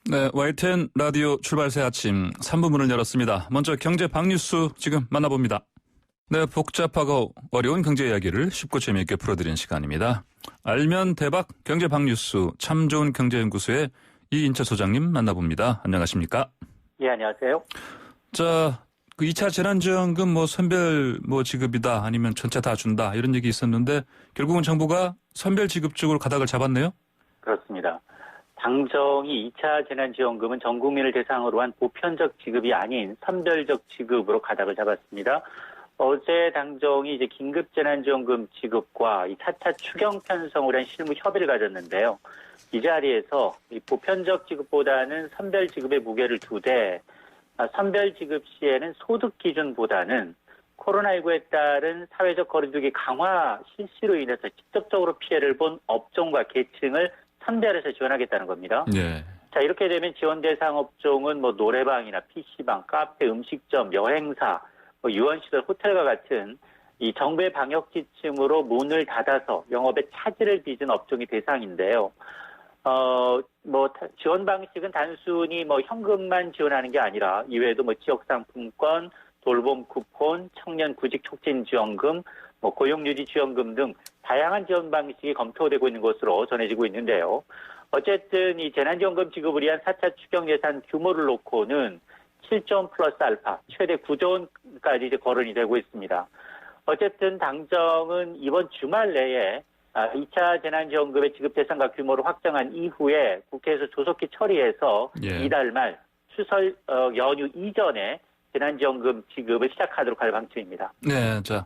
네, YTN 라디오 출발 새 아침 3부 문을 열었습니다. 먼저 경제 박뉴스 지금 만나봅니다. 네, 복잡하고 어려운 경제 이야기를 쉽고 재미있게 풀어드리는 시간입니다. 알면 대박 경제 박뉴스 참 좋은 경제연구소의 이인철 소장님 만나봅니다. 안녕하십니까? 예, 안녕하세요. 자, 그 2차 재난지원금 선별 지급이다 아니면 전체 다 준다 이런 얘기 있었는데 결국은 정부가 선별 지급 쪽으로 가닥을 잡았네요? 그렇습니다. 당정이 2차 재난지원금은 전 국민을 대상으로 한 보편적 지급이 아닌 선별적 지급으로 가닥을 잡았습니다. 어제 당정이 이제 긴급재난지원금 지급과 이 4차 추경 편성을 한 실무 협의를 가졌는데요. 이 자리에서 이 보편적 지급보다는 선별 지급의 무게를 두되 선별 지급 시에는 소득 기준보다는 코로나19에 따른 사회적 거리두기 강화 실시로 인해서 직접적으로 피해를 본 업종과 계층을 선별해서 지원하겠다는 겁니다. 네. 자, 이렇게 되면 지원 대상 업종은 노래방이나 PC방, 카페, 음식점, 여행사, 유원시설, 호텔과 같은 이 정부의 방역 지침으로 문을 닫아서 영업에 차질을 빚은 업종이 대상인데요. 지원 방식은 단순히 현금만 지원하는 게 아니라 이외에도 지역상품권, 돌봄 쿠폰, 청년 구직 촉진 지원금, 고용유지 지원금 등 다양한 지원 방식이 검토되고 있는 것으로 전해지고 있는데요. 어쨌든 이 재난지원금 지급을 위한 4차 추경 예산 규모를 놓고는 7조 원 플러스 알파, 최대 9조 원까지 이제 거론이 되고 있습니다. 어쨌든 당정은 이번 주말 내에 2차 재난지원금의 지급 대상과 규모를 확정한 이후에 국회에서 조속히 처리해서 이달 말 추석 연휴 이전에 재난지원금 지급을 시작하도록 할 방침입니다. 네, 자,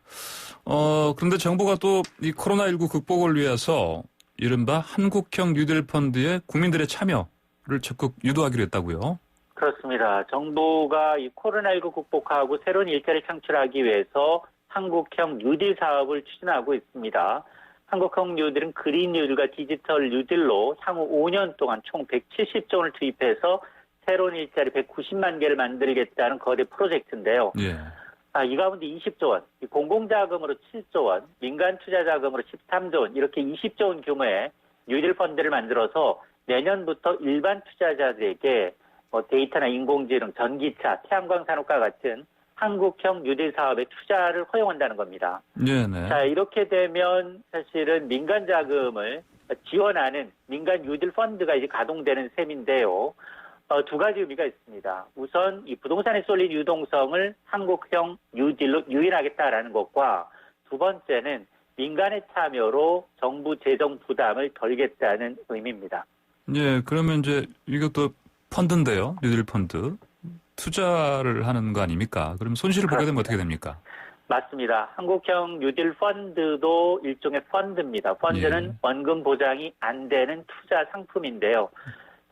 그런데 정부가 또 이 코로나19 극복을 위해서 이른바 한국형 뉴딜 펀드에 국민들의 참여를 적극 유도하기로 했다고요? 그렇습니다. 정부가 이 코로나19 극복하고 새로운 일자리 창출하기 위해서 한국형 뉴딜 사업을 추진하고 있습니다. 한국형 뉴딜은 그린 뉴딜과 디지털 뉴딜로 향후 5년 동안 총 170조 원을 투입해서 새로운 일자리 190만 개를 만들겠다는 거대 프로젝트인데요. 예. 이 가운데 20조 원, 공공자금으로 7조 원, 민간 투자자금으로 13조 원, 이렇게 20조 원 규모의 뉴딜 펀드를 만들어서 내년부터 일반 투자자들에게 데이터나 인공지능, 전기차, 태양광 산업과 같은 한국형 뉴딜 사업에 투자를 허용한다는 겁니다. 네네. 자, 이렇게 되면 사실은 민간 자금을 지원하는 민간 뉴딜 펀드가 이제 가동되는 셈인데요. 두 가지 의미가 있습니다. 우선 이 부동산에 쏠린 유동성을 한국형 뉴딜로 유인하겠다라는 것과 두 번째는 민간의 참여로 정부 재정 부담을 덜겠다는 의미입니다. 예, 그러면 이제 이것도 펀드인데요. 뉴딜 펀드. 투자를 하는 거 아닙니까? 그럼 손실을 보게 되면 어떻게 됩니까? 맞습니다. 한국형 뉴딜 펀드도 일종의 펀드입니다. 펀드는 원금 보장이 안 되는 투자 상품인데요.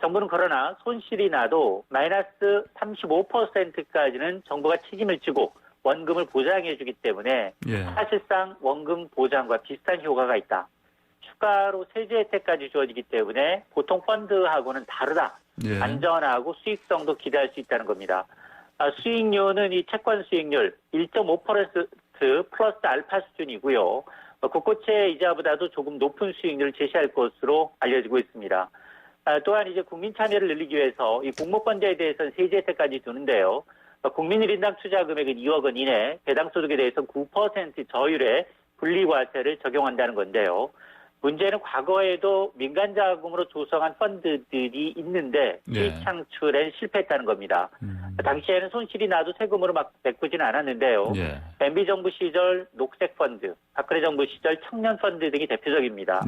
정부는 그러나 손실이 나도 마이너스 35%까지는 정부가 책임을 지고 원금을 보장해 주기 때문에 사실상 원금 보장과 비슷한 효과가 있다. 추가로 세제 혜택까지 주어지기 때문에 보통 펀드하고는 다르다. 안전하고 수익성도 기대할 수 있다는 겁니다. 수익률은 이 채권 수익률 1.5% 플러스 알파 수준이고요. 국고채 이자보다도 조금 높은 수익률을 제시할 것으로 알려지고 있습니다. 또한 이제 국민 참여를 늘리기 위해서 이 공모펀드에 대해서는 세제 혜택까지 주는데요. 국민 1인당 투자 금액은 2억 원 이내, 배당 소득에 대해서는 9% 저율의 분리과세를 적용한다는 건데요. 문제는 과거에도 민간 자금으로 조성한 펀드들이 있는데 수익 창출에 실패했다는 겁니다. 당시에는 손실이 나도 세금으로 막 메꾸지는 않았는데요. MB 정부 시절 녹색 펀드, 박근혜 정부 시절 청년 펀드 등이 대표적입니다.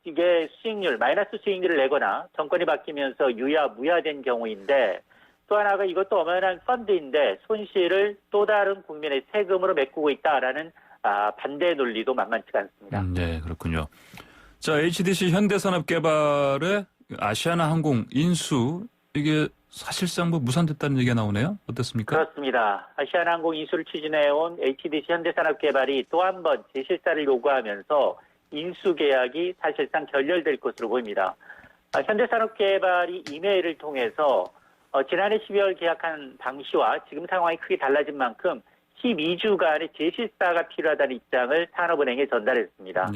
이게 수익률, 마이너스 수익률을 내거나 정권이 바뀌면서 유야, 무야된 경우인데 또 하나가 이것도 어마어마한 펀드인데 손실을 또 다른 국민의 세금으로 메꾸고 있다라는 반대 논리도 만만치가 않습니다. 네, 그렇군요. 자, HDC 현대산업개발의 아시아나항공 인수 이게 사실상 무산됐다는 얘기가 나오네요. 어떻습니까? 그렇습니다. 아시아나항공 인수를 추진해온 HDC 현대산업개발이 또 한 번 재실사를 요구하면서 인수 계약이 사실상 결렬될 것으로 보입니다. 현대산업개발이 이메일을 통해서 지난해 12월 계약한 당시와 지금 상황이 크게 달라진 만큼 12주간의 재실사가 필요하다는 입장을 산업은행에 전달했습니다.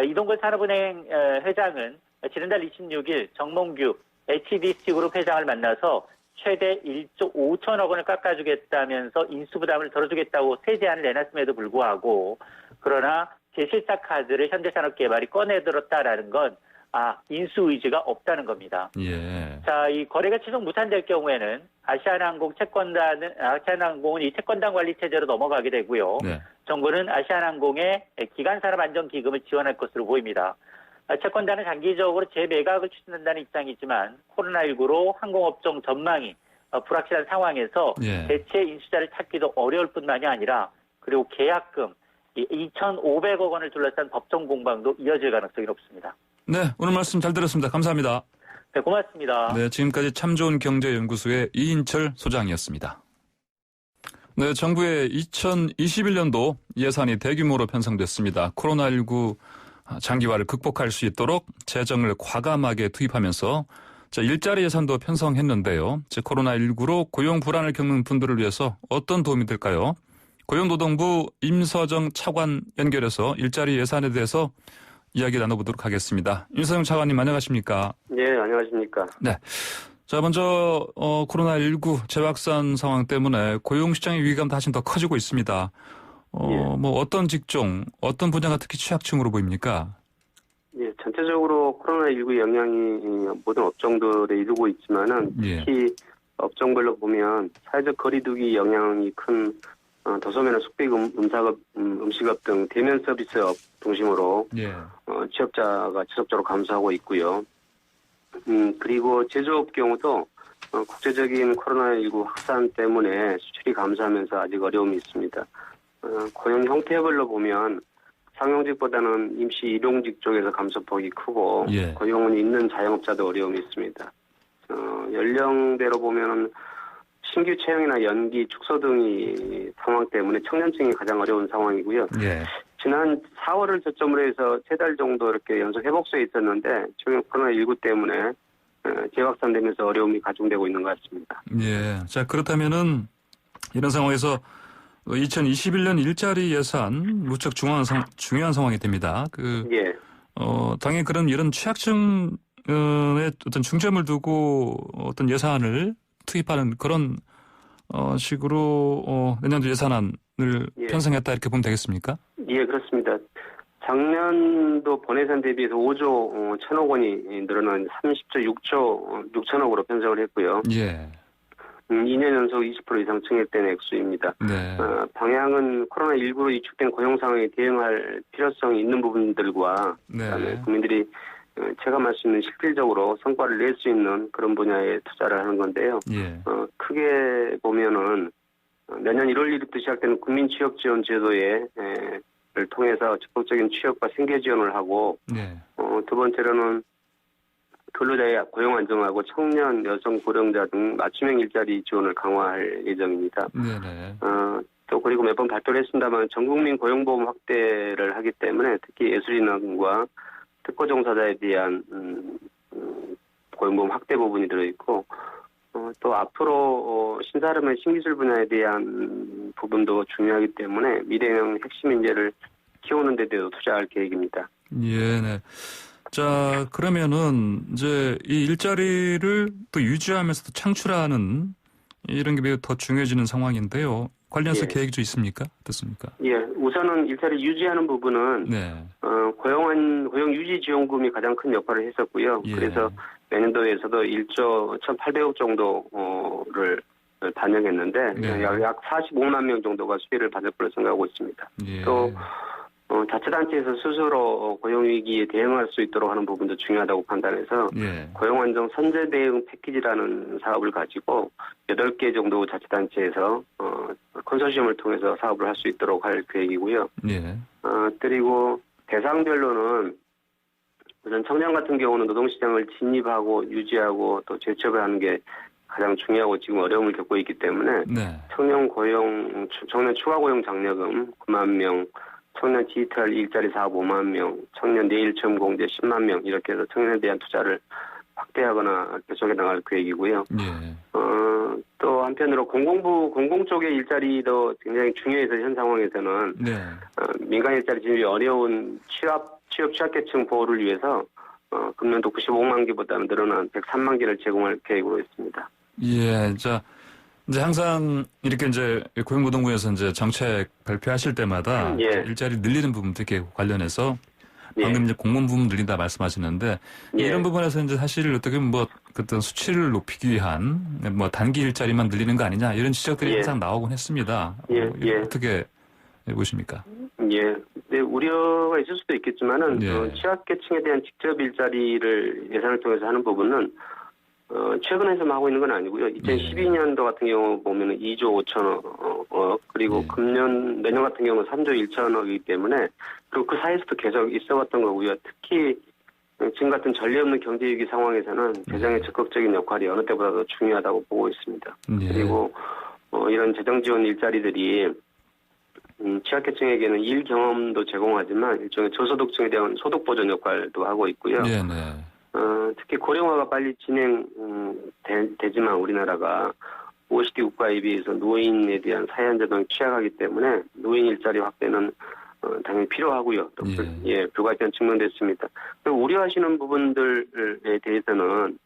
이동걸 산업은행 회장은 지난달 26일 정몽규 HDC 그룹 회장을 만나서 최대 1조 5천억 원을 깎아주겠다면서 인수부담을 덜어주겠다고 새 제안을 내놨음에도 불구하고 그러나 제실사 카드를 현대산업개발이 꺼내들었다라는 건 인수 의지가 없다는 겁니다. 예. 자, 이 거래가 최종 무산될 경우에는 아시아나항공은 이 채권단 관리 체제로 넘어가게 되고요. 네. 정부는 아시아나항공의 기간산업안정기금을 지원할 것으로 보입니다. 채권단은 장기적으로 재매각을 추진한다는 입장이지만 코로나19로 항공업종 전망이 불확실한 상황에서 예. 대체 인수자를 찾기도 어려울 뿐만이 아니라 그리고 계약금 2,500억 원을 둘러싼 법정 공방도 이어질 가능성이 높습니다. 네, 오늘 말씀 잘 들었습니다. 감사합니다. 네, 고맙습니다. 네, 지금까지 참 좋은 경제연구소의 이인철 소장이었습니다. 네, 정부의 2021년도 예산이 대규모로 편성됐습니다. 코로나19 장기화를 극복할 수 있도록 재정을 과감하게 투입하면서 일자리 예산도 편성했는데요. 코로나19로 고용 불안을 겪는 분들을 위해서 어떤 도움이 될까요? 고용노동부 임서정 차관 연결해서 일자리 예산에 대해서 이야기 나눠보도록 하겠습니다. 임서정 차관님 안녕하십니까? 네, 안녕하십니까? 네. 자, 먼저 코로나19 재확산 상황 때문에 고용시장의 위기감도 훨씬 더 커지고 있습니다. 어떤 직종, 어떤 분야가 특히 취약층으로 보입니까? 예, 전체적으로 코로나19 영향이 모든 업종들에 이르고 있지만은 특히 업종별로 보면 사회적 거리두기 영향이 큰 도소매나 숙박업, 음식업, 음식업 등 대면 서비스업 중심으로 취업자가 지속적으로 감소하고 있고요. 그리고 제조업 경우도 국제적인 코로나19 확산 때문에 수출이 감소하면서 아직 어려움이 있습니다. 고용 형태별로 보면 상용직보다는 임시 일용직 쪽에서 감소폭이 크고 고용은 있는 자영업자도 어려움이 있습니다. 연령대로 보면 신규 채용이나 연기, 축소 등이 상황 때문에 청년층이 가장 어려운 상황이고요. 지난 4월을 저점으로 해서 3달 정도 이렇게 연속 회복세에 있었는데 최근 코로나19 때문에 재확산되면서 어려움이 가중되고 있는 것 같습니다. 예. 자, 그렇다면은 이런 상황에서 2021년 일자리 예산 무척 중요한 상황이 됩니다. 당연히 이런 취약층에 어떤 중점을 두고 어떤 예산을 투입하는 그런 식으로 내년도 예산안을 편성했다 이렇게 보면 되겠습니까? 예, 그렇습니다. 작년도 본예산 대비해서 5조 1천억 원이 늘어난 30조 6천억으로 편성을 했고요. 2년 연속 20% 이상 증액된 액수입니다. 방향은 코로나19로 위축된 고용 상황에 대응할 필요성이 있는 부분들과 그다음에 국민들이 체감할 수 있는 실질적으로 성과를 낼 수 있는 그런 분야에 투자를 하는 건데요. 크게 보면은 내년 1월 1일부터 시작되는 국민취업지원 제도를 통해서 적극적인 취업과 생계 지원을 하고 두 번째로는 근로자의 고용 안정하고 청년, 여성, 고령자 등 맞춤형 일자리 지원을 강화할 예정입니다. 또 그리고 몇 번 발표를 했습니다만 전국민 고용보험 확대를 하기 때문에 특히 예술인과 특고 종사자에 대한 고용보험 확대 부분이 들어있고 또 앞으로 신사람의 신기술 분야에 대한 부분도 중요하기 때문에 미래형 핵심 인재를 키우는 데 대해서 투자할 계획입니다. 자, 그러면은 이제 이 일자리를 또 유지하면서도 창출하는 이런 게 매우 더 중요해지는 상황인데요. 관련해서 계획이 좀 있습니까? 어떻습니까? 우선은 일자리 유지하는 부분은 고용 유지 지원금이 가장 큰 역할을 했었고요. 그래서 내년도에서도 1조 1,800억 정도를 반영했는데 약 45만 명 정도가 수혜를 받을 것으로 생각하고 있습니다. 또 자치단체에서 스스로 고용위기에 대응할 수 있도록 하는 부분도 중요하다고 판단해서 고용안정 선제대응 패키지라는 사업을 가지고 8개 정도 자치단체에서 컨소시엄을 통해서 사업을 할 수 있도록 할 계획이고요. 그리고 대상별로는 우선 청년 같은 경우는 노동시장을 진입하고 유지하고 또 재취업을 하는 게 가장 중요하고 지금 어려움을 겪고 있기 때문에 청년 추가 고용 장려금 9만 명, 청년 디지털 일자리 사업 5만 명, 청년 내일 체험 공제 10만 명 이렇게 해서 청년에 대한 투자를 확대하거나 계속해 나갈 계획이고요. 또 한편으로 공공 쪽의 일자리도 굉장히 중요해서 현 상황에서는 민간 일자리 진입이 어려운 취업 취약계층 보호를 위해서 금년도 95만 개보다는 늘어난 103만 개를 제공할 계획으로 있습니다. 예, 자, 이제 항상 이렇게 이제 고용노동부에서 이제 정책 발표하실 때마다 예. 일자리 늘리는 부분 특히 관련해서 방금 예. 이제 공무원 부분 늘린다 말씀하시는데 예. 이런 부분에서 이제 사실 어떻게 보면 뭐 어떤 수치를 높이기 위한 뭐 단기 일자리만 늘리는 거 아니냐 이런 지적들이 예. 항상 나오곤 했습니다. 예. 예. 어떻게 보십니까? 예. 네, 우려가 있을 수도 있겠지만은 예. 취약계층에 대한 직접 일자리를 예산을 통해서 하는 부분은 최근에서만 하고 있는 건 아니고요. 2012년도 같은 경우 보면은 2조 5천억, 그리고 내년 같은 경우는 3조 1천억이기 때문에 그리고 그 사이에서도 계속 있어왔던 거고요. 특히 지금 같은 전례 없는 경제위기 상황에서는 재정의 적극적인 역할이 어느 때보다도 중요하다고 보고 있습니다. 예. 그리고 이런 재정 지원 일자리들이 취약계층에게는 일 경험도 제공하지만 일종의 저소득층에 대한 소득 보전 역할도 하고 있고요. 네, 네. 특히 고령화가 빨리 진행되지만 우리나라가 OECD 국가에 비해서 노인에 대한 사회 안정성이 취약하기 때문에 노인 일자리 확대는 당연히 필요하고요. 또 불가피한 측면도 있습니다. 우려하시는 부분들에 대해서는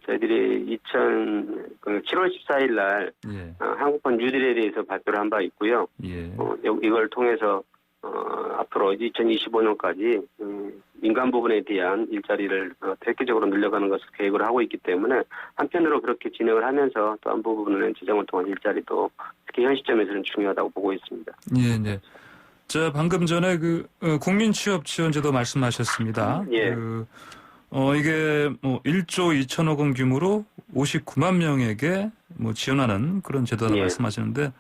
저희들이 7월 14일 날 한국판 뉴딜에 대해서 발표를 한 바 있고요. 이걸 통해서 앞으로 2025년까지 민간 부분에 대한 일자리를 획기적으로 늘려가는 것을 계획을 하고 있기 때문에 한편으로 그렇게 진행을 하면서 또 한 부분은 재정을 통한 일자리도 특히 현 시점에서는 중요하다고 보고 있습니다. 예, 네. 자, 방금 전에 국민취업지원제도 말씀하셨습니다. 예. 이게 1조 2천억 원 규모로 59만 명에게 지원하는 그런 제도라고 말씀하시는데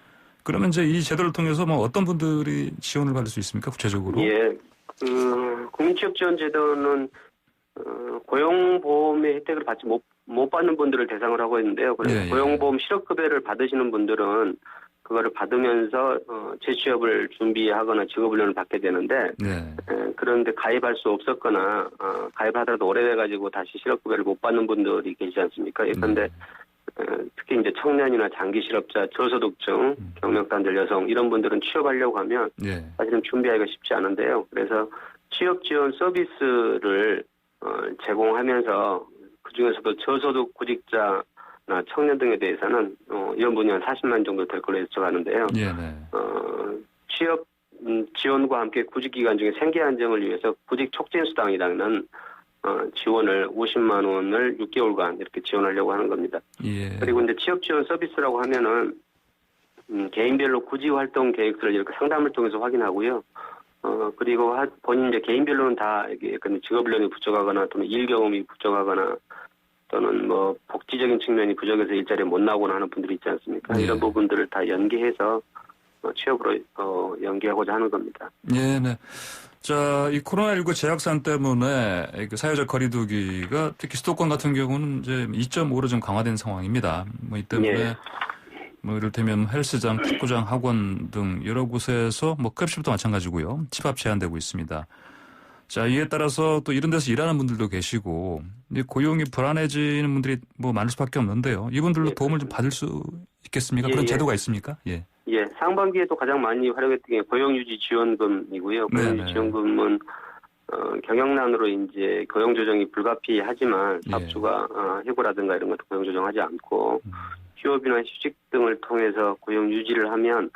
그러면 이제 이 제도를 통해서 어떤 분들이 지원을 받을 수 있습니까? 구체적으로? 예. 국민취업지원제도는 고용보험의 혜택을 받지 못 받는 분들을 대상으로 하고 있는데요. 그래서 고용보험 실업급여를 받으시는 분들은 그거를 받으면서 재취업을 준비하거나 직업훈련을 받게 되는데 그런데 가입할 수 없었거나 가입하더라도 오래돼가지고 다시 실업급여를 못 받는 분들이 계시지 않습니까? 그런데 특히 이제 청년이나 장기 실업자, 저소득층, 경력단절 여성 이런 분들은 취업하려고 하면 사실은 준비하기가 쉽지 않은데요. 그래서 취업 지원 서비스를 제공하면서 그 중에서도 저소득 구직자나 청년 등에 대해서는 이런 분이 한 40만 정도 될 걸로 예측하는데요. 취업 지원과 함께 구직 기간 중에 생계 안정을 위해서 구직 촉진 수당이라는 지원을 50만 원을 6개월간 이렇게 지원하려고 하는 겁니다. 그리고 이제 취업 지원 서비스라고 하면은 개인별로 구직 활동 계획서를 이렇게 상담을 통해서 확인하고요. 그리고 본인 이제 개인별로는 다 이게 직업훈련이 부족하거나 또는 일 경험이 부족하거나 또는 복지적인 측면이 부족해서 일자리에 못 나오거나 하는 분들이 있지 않습니까? 이런 부분들을 다 연계해서 취업으로 연계하고자 하는 겁니다. 네. 자, 이 코로나19 재확산 때문에 사회적 거리두기가 특히 수도권 같은 경우는 이제 2.5로 좀 강화된 상황입니다. 이 때문에 이를테면 헬스장, 탁구장, 학원 등 여러 곳에서 급식도 마찬가지고요. 집합 제한되고 있습니다. 자, 이에 따라서 또 이런 데서 일하는 분들도 계시고 고용이 불안해지는 분들이 많을 수밖에 없는데요. 이분들도 도움을 좀 받을 수 있겠습니까? 그런 제도가 있습니까? 상반기에도 가장 많이 활용했던 게 고용유지 지원금이고요. 고용유지 지원금은 경영난으로 이제 고용 조정이 불가피하지만 사업주가 해고라든가 이런 것도 고용 조정하지 않고 휴업이나 휴직 등을 통해서 고용 유지를 하면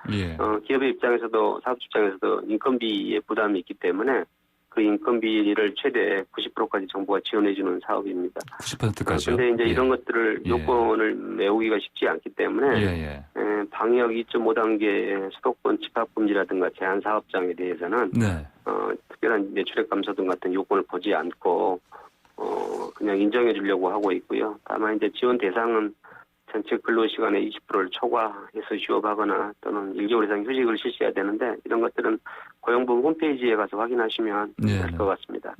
기업의 입장에서도 사업주 입장에서도 인건비의 부담이 있기 때문에 그 인건비를 최대 90%까지 정부가 지원해주는 사업입니다. 90%까지요? 그런데 이제 이런 것들을 요건을 메우기가 쉽지 않기 때문에 방역 2.5단계 수도권 집합금지라든가 제한 사업장에 대해서는 특별한 매출액 감소 등 같은 요건을 보지 않고 그냥 인정해 주려고 하고 있고요. 다만 이제 지원 대상은 전체 근로시간의 20%를 초과해서 휴업하거나 또는 1개월 이상 휴직을 실시해야 되는데 이런 것들은 고용부문 홈페이지에 가서 확인하시면 될 것 같습니다.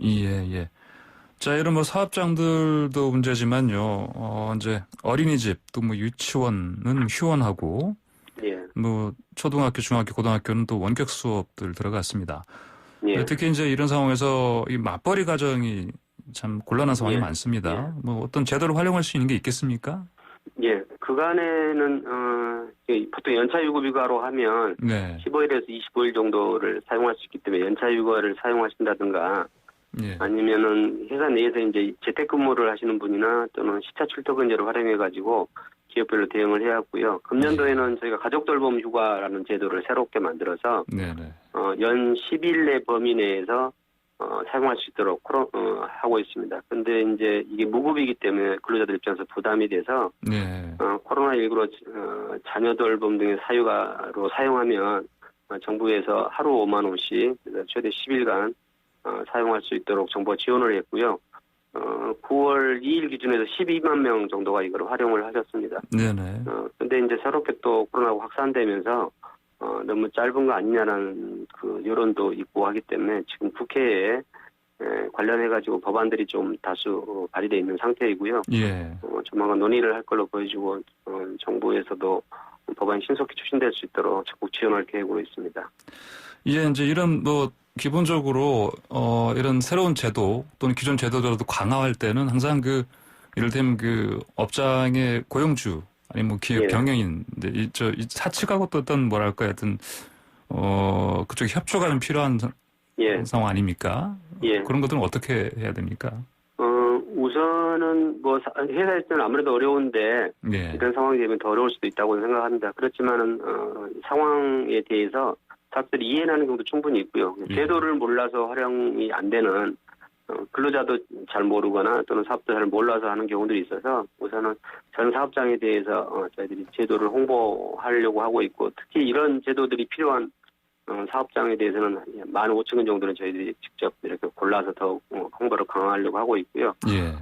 자, 이런 사업장들도 문제지만요. 이제 어린이집 또 유치원은 휴원하고 초등학교, 중학교, 고등학교는 또 원격 수업들 들어갔습니다. 특히 이제 이런 상황에서 이 맞벌이 가정이 참 곤란한 상황이 많습니다. 어떤 제도를 활용할 수 있는 게 있겠습니까? 그간에는 보통 연차유급휴가로 하면 15일에서 25일 정도를 사용할 수 있기 때문에 연차휴가를 사용하신다든가 예. 아니면은 회사 내에서 이제 재택근무를 하시는 분이나 또는 시차 출퇴근제를 활용해가지고 기업별로 대응을 해야 하고요. 금년도에는 저희가 가족돌봄 휴가라는 제도를 새롭게 만들어서 네네. 연 10일 내 범위 내에서 사용할 수 있도록 하고 있습니다. 근데 이제 이게 무급이기 때문에 근로자들 입장에서 부담이 돼서 네. 코로나19로 자녀 돌봄 등의 사유가로 사용하면 정부에서 하루 5만 원씩 최대 10일간 사용할 수 있도록 정부가 지원을 했고요. 9월 2일 기준에서 12만 명 정도가 이걸 활용을 하셨습니다. 네네. 근데 이제 새롭게 또 코로나가 확산되면서 너무 짧은 거 아니냐라는 그 여론도 있고 하기 때문에 지금 국회에 관련해가지고 법안들이 좀 다수 발의되어 있는 상태이고요. 예. 조만간 논의를 할 걸로 보여지고 정부에서도 법안이 신속히 추진될 수 있도록 적극 지원할 계획으로 있습니다. 이제 이런 기본적으로 이런 새로운 제도 또는 기존 제도라도 강화할 때는 항상 이를테면 업장의 고용주 아니면 기업 예. 경영인 이 사측하고 또 어떤 하여튼 그쪽 협조가 좀 필요한 예. 상황 아닙니까? 예. 그런 것들은 어떻게 해야 됩니까? 우선은 회사 입장은 아무래도 어려운데 예. 이런 상황이 되면 더 어려울 수도 있다고 생각합니다. 그렇지만은 상황에 대해서 사업들이 이해는 하는 경우도 충분히 있고요. 예. 제도를 몰라서 활용이 안 되는 근로자도 잘 모르거나 또는 사업도 잘 몰라서 하는 경우들이 있어서 우선은 전 사업장에 대해서 저희들이 제도를 홍보하려고 하고 있고 특히 이런 제도들이 필요한 사업장에 대해서는 15,000원 정도는 저희들이 직접 이렇게 골라서 더욱 홍보를 강화하려고 하고 있고요. 예.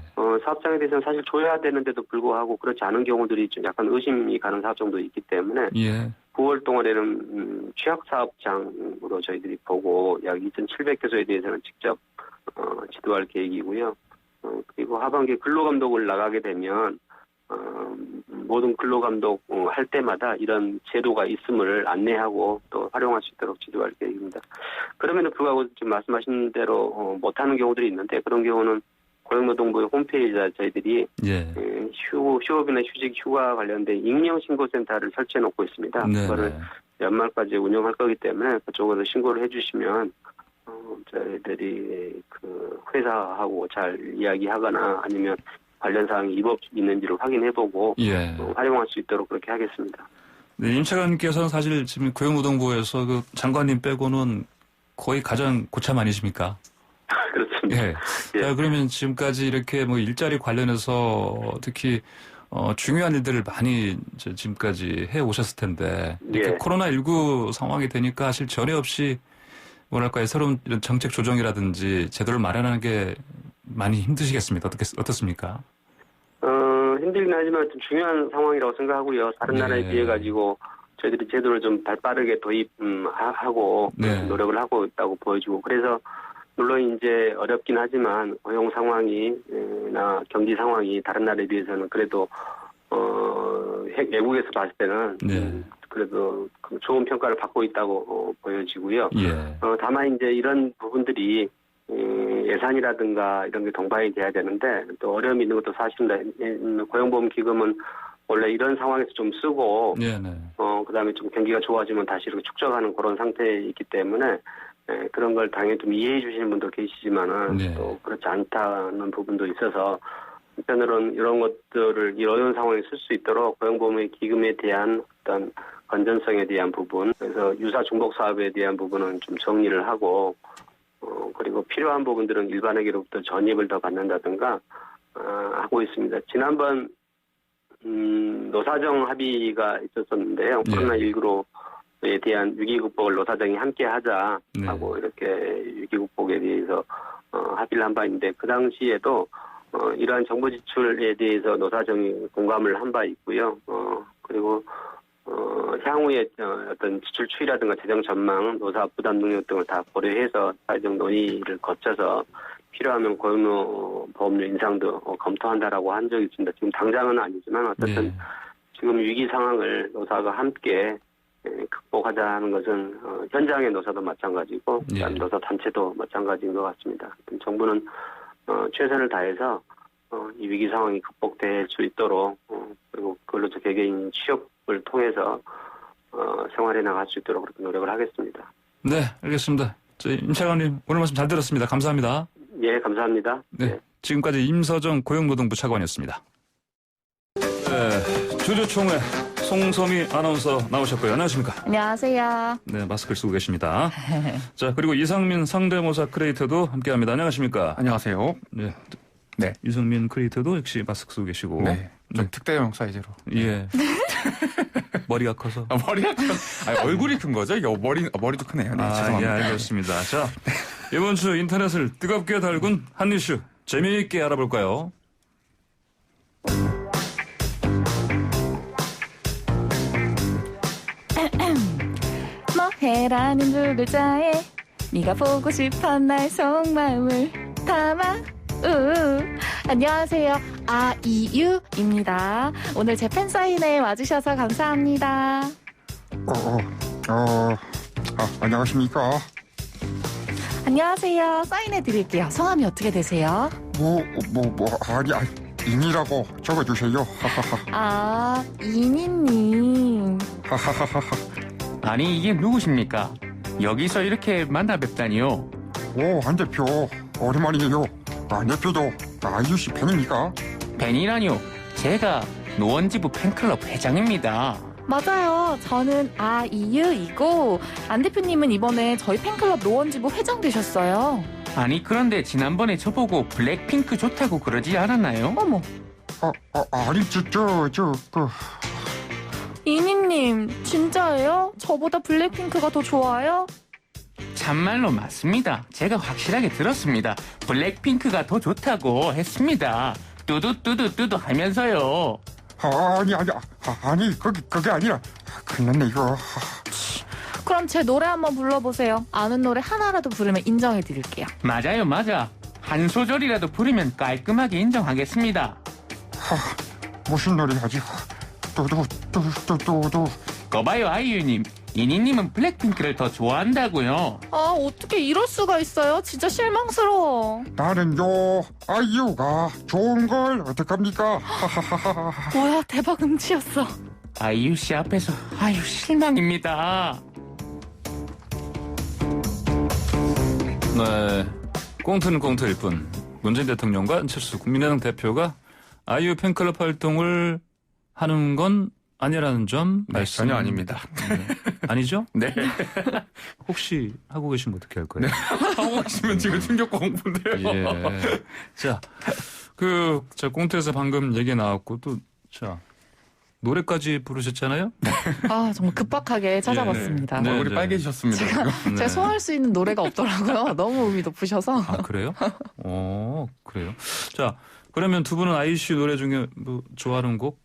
사업장에 대해서는 사실 줘야 되는데도 불구하고 그렇지 않은 경우들이 좀 약간 의심이 가는 사업장도 있기 때문에 예. 9월 동안에는 취약사업장으로 저희들이 보고 약 2,700개소에 대해서는 직접 지도할 계획이고요. 그리고 하반기 근로감독을 나가게 되면 모든 근로감독 할 때마다 이런 제도가 있음을 안내하고 또 활용할 수 있도록 지도할 계획입니다. 그럼에도 불구하고 지금 말씀하신 대로 못하는 경우들이 있는데 그런 경우는 고용노동부의 홈페이지에 저희들이 예. 휴업이나 휴직 휴가 관련된 익명신고센터를 설치해 놓고 있습니다. 네네. 그거를 연말까지 운영할 거기 때문에 그쪽으로 신고를 해주시면 저희들이 회사하고 잘 이야기하거나 아니면 관련 사항이 위법 있는지를 확인해보고 예. 활용할 수 있도록 그렇게 하겠습니다. 네, 임 차관님께서는 사실 지금 고용노동부에서 장관님 빼고는 거의 가장 고참 아니십니까? 그렇습니다. 예. 예. 자, 그러면 지금까지 이렇게 일자리 관련해서 특히 중요한 일들을 많이 지금까지 해 오셨을 텐데 이렇게 예. 코로나19 상황이 되니까 사실 전에 없이 새로운 이런 정책 조정이라든지 제도를 마련하는 게 많이 힘드시겠습니다. 어떻습니까? 힘들긴 하지만 좀 중요한 상황이라고 생각하고요. 다른 나라에 비해 가지고 저희들이 제도를 좀 빠르게 도입하고 노력을 하고 있다고 보여지고 그래서 물론 이제 어렵긴 하지만 고용 상황이나 경기 상황이 다른 나라에 비해서는 그래도 외국에서 봤을 때는 그래도 좋은 평가를 받고 있다고 보여지고요. 예. 다만 이제 이런 부분들이 예산이라든가 이런 게 동반이 돼야 되는데 또 어려움이 있는 것도 사실입니다. 고용보험기금은 원래 이런 상황에서 좀 쓰고 그다음에 좀 경기가 좋아지면 다시 이렇게 축적하는 그런 상태에 있기 때문에 그런 걸 당연히 좀 이해해 주시는 분도 계시지만은 또 그렇지 않다는 부분도 있어서 한편으로는 이런 것들을 이 어려운 상황에 쓸 수 있도록 고용보험의 기금에 대한 어떤 건전성에 대한 부분 그래서 유사 중복 사업에 대한 부분은 좀 정리를 하고 그리고 필요한 부분들은 일반에게로부터 전입을 더 받는다든가 하고 있습니다. 지난번 노사정 합의가 있었었는데요. 코로나19에 대한 위기 극복을 노사정이 함께 하자 하고 이렇게 위기 극복에 대해서 합의를 한 바 있는데 그 당시에도 이러한 정부 지출에 대해서 노사정이 공감을 한 바 있고요. 그리고 향후에 어떤 지출 추이라든가 재정 전망, 노사 부담 능력 등을 다 고려해서 사회적 논의를 거쳐서 필요하면 고용보험료 인상도 검토한다라고 한 적이 있습니다. 지금 당장은 아니지만 어쨌든 지금 위기 상황을 노사가 함께 극복하자는 것은 현장의 노사도 마찬가지고 노사 단체도 마찬가지인 것 같습니다. 정부는 최선을 다해서 이 위기 상황이 극복될 수 있도록 그리고 근로자 개개인 취업을 통해서 생활해 나갈 수 있도록 그렇게 노력을 하겠습니다. 네, 알겠습니다. 임 차관님 오늘 말씀 잘 들었습니다. 감사합니다. 예, 감사합니다. 네. 지금까지 임서정 고용노동부 차관이었습니다. 네, 주주총회 송소미 아나운서 나오셨고요. 안녕하십니까? 안녕하세요. 네, 마스크를 쓰고 계십니다. 자, 그리고 이상민 상대모사 크리에이터도 함께합니다. 안녕하십니까? 안녕하세요. 네. 네. 이상민 크리에이터도 역시 마스크 쓰고 계시고. 네. 좀 특대형 사이즈로. 예. 머리가 커서. 머리가 큰. 얼굴이 큰 거죠? 이게 머리도 크네요. 네, 죄송합니다. 예, 알겠습니다. 자, 이번 주 인터넷을 뜨겁게 달군 한 이슈 재미있게 알아볼까요? 뭐해라는 두 글자에 네가 보고 싶어 나의 속마음을 담아. 안녕하세요. 아이유입니다. 오늘 제 팬사인회 와주셔서 감사합니다. 안녕하십니까. 안녕하세요. 사인해드릴게요. 성함이 어떻게 되세요? 인이라고 적어주세요. 이니님. 아니, 이게 누구십니까? 여기서 이렇게 만나 뵙다니요. 한 대표. 오랜만이에요. 안 대표도 아이유 씨 팬입니까? 팬이라뇨. 제가 노원지부 팬클럽 회장입니다. 맞아요. 저는 아이유이고 안 대표님은 이번에 저희 팬클럽 노원지부 회장 되셨어요. 아니, 그런데 지난번에 저보고 블랙핑크 좋다고 그러지 않았나요? 어머. 아니, 이니님 진짜예요? 저보다 블랙핑크가 더 좋아요? 참말로 맞습니다. 제가 확실하게 들었습니다. 블랙핑크가 더 좋다고 했습니다. 뚜두뚜두뚜두 하면서요. 아니, 그게 아니라. 큰일 났네, 이거. 그럼 제 노래 한번 불러보세요. 아는 노래 하나라도 부르면 인정해드릴게요. 맞아요, 맞아. 한 소절이라도 부르면 깔끔하게 인정하겠습니다. 무슨 노래 하지? 뚜두. 거봐요, 아이유님. 이니님은 블랙핑크를 더 좋아한다고요. 어떻게 이럴 수가 있어요? 진짜 실망스러워. 나는요, 아이유가 좋은 걸 어떡합니까? 뭐야, 대박 음치였어. 아이유 씨 앞에서 실망입니다. 네. 꽁트는 꽁트일 뿐. 문재인 대통령과 안철수 국민의당 대표가 아이유 팬클럽 활동을 하는 건 아니라는 점 말씀. 전혀 아닙니다. 네. 아니죠? 네. 혹시 하고 계시면 어떻게 할 거예요? 하고 계시면 지금 충격과 공포인데요. 예. 자, 꽁트에서 방금 얘기 나왔고 자, 노래까지 부르셨잖아요? 정말 급박하게 찾아봤습니다. 네. 얼굴이 빨개지셨습니다. 제가 소화할 수 있는 노래가 없더라고요. 너무 음이 높으셔서. 그래요? 그래요. 자, 그러면 두 분은 아이유 씨 노래 중에 뭐 좋아하는 곡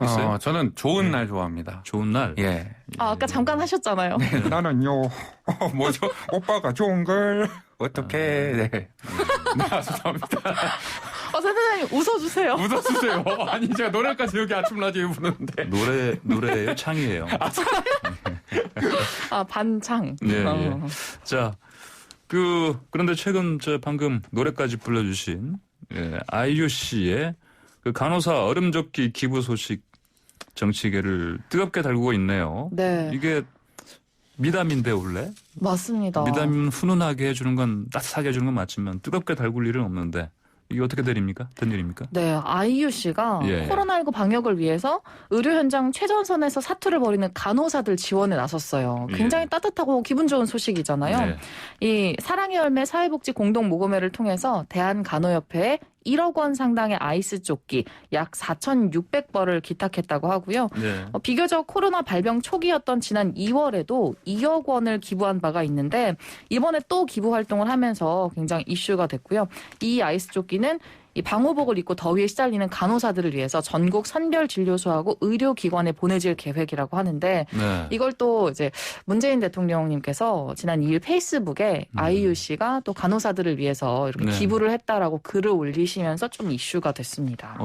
있어요? 저는 좋은 날 좋아합니다. 좋은 날? 예. 아까 잠깐 하셨잖아요. 나는요, 뭐죠? 오빠가 좋은 걸. 어떻게, 네. 죄송합니다. 선생님 웃어주세요. 웃어주세요. 아니, 제가 노래까지 여기 아침 라디오에 부르는데. 노래예요? 창이에요? 반창. 네. 자, 그런데 최근 방금 노래까지 불러주신 아이유 씨의 그 간호사 얼음젓기 기부 소식 정치계를 뜨겁게 달구고 있네요. 네. 이게 미담인데 원래? 맞습니다. 미담은 훈훈하게 해주는 건 따뜻하게 해주는 건 맞지만 뜨겁게 달굴 일은 없는데 이게 어떻게 된 일입니까? 네, 아이유 씨가 예. 코로나19 방역을 위해서 의료 현장 최전선에서 사투를 벌이는 간호사들 지원에 나섰어요. 굉장히 따뜻하고 기분 좋은 소식이잖아요. 네. 이 사랑의 열매 사회복지 공동 모금회를 통해서 대한간호협회에 1억 원 상당의 아이스 조끼 약 4,600벌을 기탁했다고 하고요. 네. 비교적 코로나 발병 초기였던 지난 2월에도 2억 원을 기부한 바가 있는데 이번에 또 기부 활동을 하면서 굉장히 이슈가 됐고요. 이 아이스 조끼는 이 방호복을 입고 더위에 시달리는 간호사들을 위해서 전국 선별진료소하고 의료기관에 보내질 계획이라고 하는데 네. 이걸 또 이제 문재인 대통령님께서 지난 2일 페이스북에 아이유 씨가 또 간호사들을 위해서 이렇게 네. 기부를 했다라고 글을 올리시면서 좀 이슈가 됐습니다.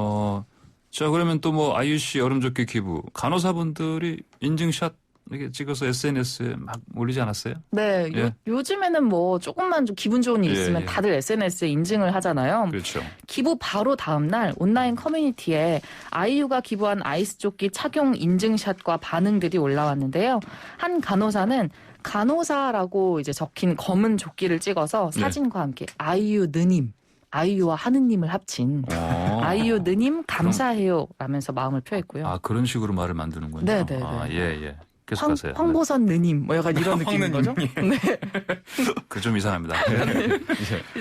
자, 그러면 또 뭐 아이유 씨 얼음젓기 기부 간호사분들이 인증샷 이렇게 찍어서 SNS에 막 올리지 않았어요? 네, 예. 요즘에는 뭐 조금만 좀 기분 좋은 일 있으면 예. 다들 SNS에 인증을 하잖아요. 그렇죠. 기부 바로 다음 날 온라인 커뮤니티에 아이유가 기부한 아이스 조끼 착용 인증샷과 반응들이 올라왔는데요. 한 간호사는 간호사라고 이제 적힌 검은 조끼를 찍어서 사진과 함께 아이유 느님, 아이유와 하느님을 합친 아이유 느님 감사해요 라면서 마음을 표했고요. 아, 그런 식으로 말을 만드는군요. 네네. 아, 예. 계속하세요. 황보선 느님 뭐 약간 이런 느낌인 거죠? 네. 그 좀 이상합니다.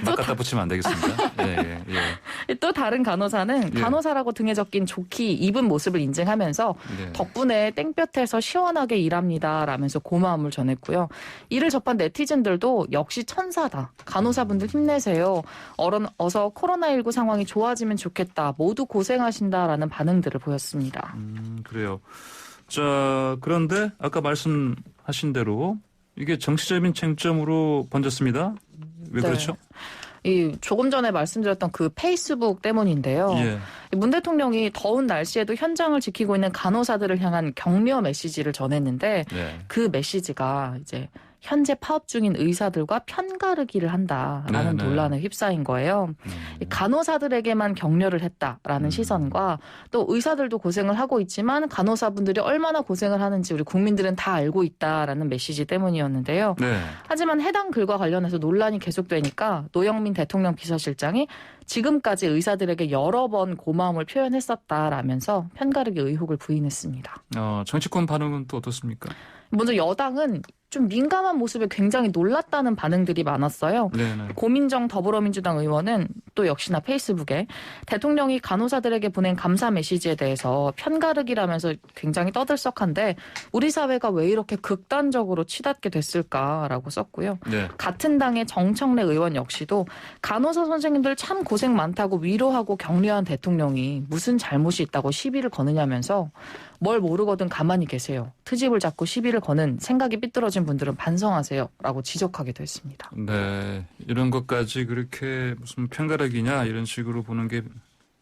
막 갖다 붙이면 안 되겠습니다. 예. 또 다른 간호사는 예. 간호사라고 등에 적힌 조끼 입은 모습을 인증하면서 네. 덕분에 땡볕에서 시원하게 일합니다 라면서 고마움을 전했고요. 이를 접한 네티즌들도 역시 천사다. 간호사분들 힘내세요. 어서 코로나19 상황이 좋아지면 좋겠다. 모두 고생하신다라는 반응들을 보였습니다. 그래요. 자, 그런데 아까 말씀하신 대로 이게 정치적인 쟁점으로 번졌습니다. 왜 네. 그렇죠? 조금 전에 말씀드렸던 그 페이스북 때문인데요. 예. 문 대통령이 더운 날씨에도 현장을 지키고 있는 간호사들을 향한 격려 메시지를 전했는데 네. 그 메시지가 이제 현재 파업 중인 의사들과 편가르기를 한다라는 네. 논란에 휩싸인 거예요. 간호사들에게만 격려를 했다라는 시선과 또 의사들도 고생을 하고 있지만 간호사분들이 얼마나 고생을 하는지 우리 국민들은 다 알고 있다라는 메시지 때문이었는데요. 네. 하지만 해당 글과 관련해서 논란이 계속되니까 노영민 대통령 비서실장이 지금까지 의사들에게 여러 번 고마움을 표현했었다라면서 편가르기 의혹을 부인했습니다. 정치권 반응은 또 어떻습니까? 먼저 여당은 좀 민감한 모습에 굉장히 놀랐다는 반응들이 많았어요. 네네. 고민정 더불어민주당 의원은 또 역시나 페이스북에 대통령이 간호사들에게 보낸 감사 메시지에 대해서 편가르기라면서 굉장히 떠들썩한데 우리 사회가 왜 이렇게 극단적으로 치닫게 됐을까라고 썼고요. 네. 같은 당의 정청래 의원 역시도 간호사 선생님들 참 고생 많다고 위로하고 격려한 대통령이 무슨 잘못이 있다고 시비를 거느냐면서 뭘 모르거든 가만히 계세요. 트집을 잡고 시비를 거는 생각이 삐뚤어진 분들은 반성하세요. 라고 지적하기도 했습니다. 네. 이런 것까지 그렇게 무슨 편가르기냐 이런 식으로 보는 게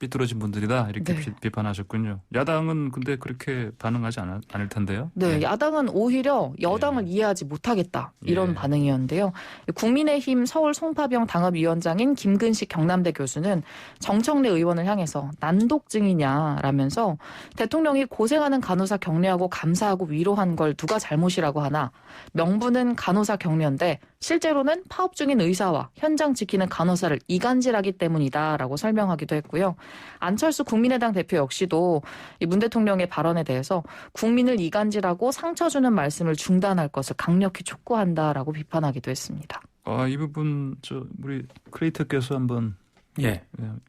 삐뚤어진 분들이다 이렇게 네. 비판하셨군요. 야당은 근데 그렇게 반응하지 않을 텐데요. 네, 야당은 오히려 여당을 이해하지 못하겠다 이런 반응이었는데요. 국민의힘 서울 송파병 당협위원장인 김근식 경남대 교수는 정청래 의원을 향해서 난독증이냐라면서 대통령이 고생하는 간호사 격려하고 감사하고 위로한 걸 누가 잘못이라고 하나 명분은 간호사 격려인데 실제로는 파업 중인 의사와 현장 지키는 간호사를 이간질하기 때문이다라고 설명하기도 했고요. 안철수 국민의당 대표 역시도 문 대통령의 발언에 대해서 국민을 이간질하고 상처 주는 말씀을 중단할 것을 강력히 촉구한다라고 비판하기도 했습니다. 이 부분 우리 크리에이터께서 한번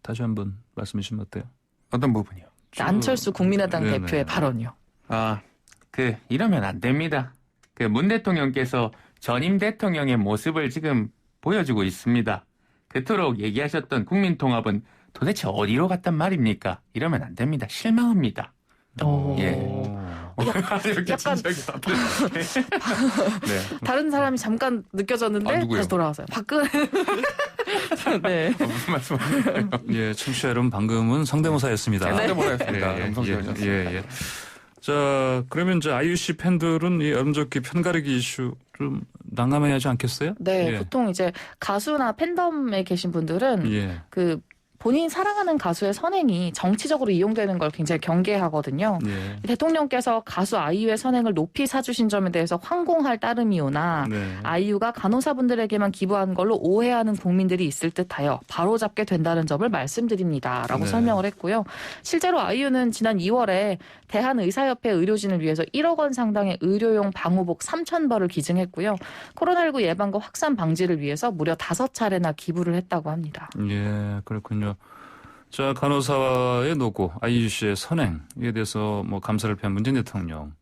다시 한번 말씀해 주시면 어때요? 어떤 부분이요? 안철수 국민의당 네네. 대표의 발언이요. 이러면 안 됩니다. 문 대통령께서 전임 대통령의 모습을 지금 보여주고 있습니다. 그토록 얘기하셨던 국민통합은 도대체 어디로 갔단 말입니까? 이러면 안 됩니다. 실망합니다. 이렇게 약간 네. 다른 사람이 잠깐 느껴졌는데 누구요? 다시 돌아왔어요. 박근혜. 네. 무슨 말씀하세요? 예, 청취자 여러분 방금은 성대모사였습니다. 성대모사였습니다. 예. 음성지원이었습니다. 자, 그러면 이제 IUC 팬들은 이 여름조끼 편가르기 이슈 좀 난감해하지 않겠어요? 네, 예. 보통 이제 가수나 팬덤에 계신 분들은 그 본인 사랑하는 가수의 선행이 정치적으로 이용되는 걸 굉장히 경계하거든요. 대통령께서 가수 아이유의 선행을 높이 사주신 점에 대해서 황공할 따름이오나 아이유가 간호사분들에게만 기부한 걸로 오해하는 국민들이 있을 듯하여 바로잡게 된다는 점을 말씀드립니다라고 설명을 했고요. 실제로 아이유는 지난 2월에 대한의사협회 의료진을 위해서 1억 원 상당의 의료용 방호복 3,000벌을 기증했고요. 코로나19 예방과 확산 방지를 위해서 무려 5차례나 기부를 했다고 합니다. 예, 그렇군요. 자, 간호사의 노고, IUC의 선행에 대해서 감사를 표한 문재인 대통령.